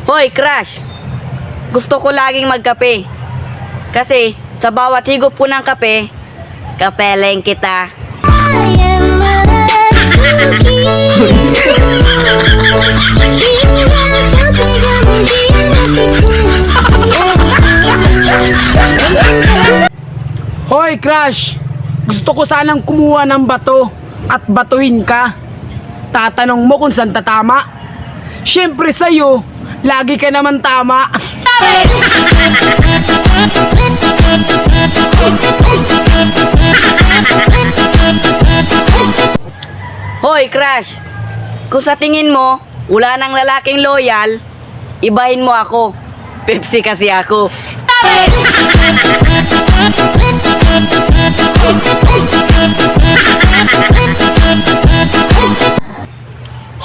Hoy, crush! Gusto ko laging magkape. Kasi sa bawat higop ko ng kape, kapeleng kita. Hoy, crush! Gusto ko sanang kumuha ng bato at batuhin ka. Tatanong mo kung saan tatama. Siyempre sa'yo, lagi ka naman tama. Hoy, crush! Kung sa tingin mo, wala nang lalaking loyal, ibahin mo ako. Pepsi kasi ako.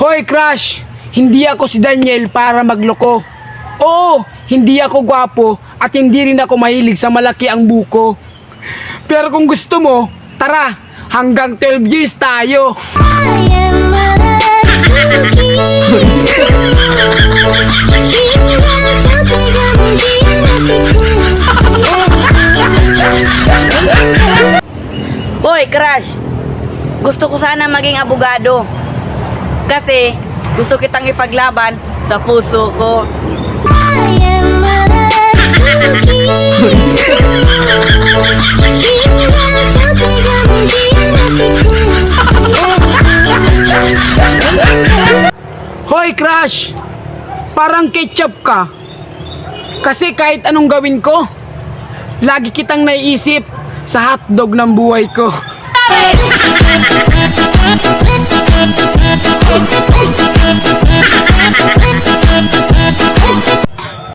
Hoy, crush! Hindi ako si Daniel para magloko. Oo, hindi ako gwapo at hindi rin ako mahilig sa malaki ang buko. Pero kung gusto mo, tara, hanggang 12 years tayo. Hoy, crush! Gusto ko sana maging abogado. Kasi gusto kitang ipaglaban sa puso ko. Hoy, crush! Parang ketchup ka. Kasi kahit anong gawin ko, lagi kitang naiisip sa hotdog ng buhay ko.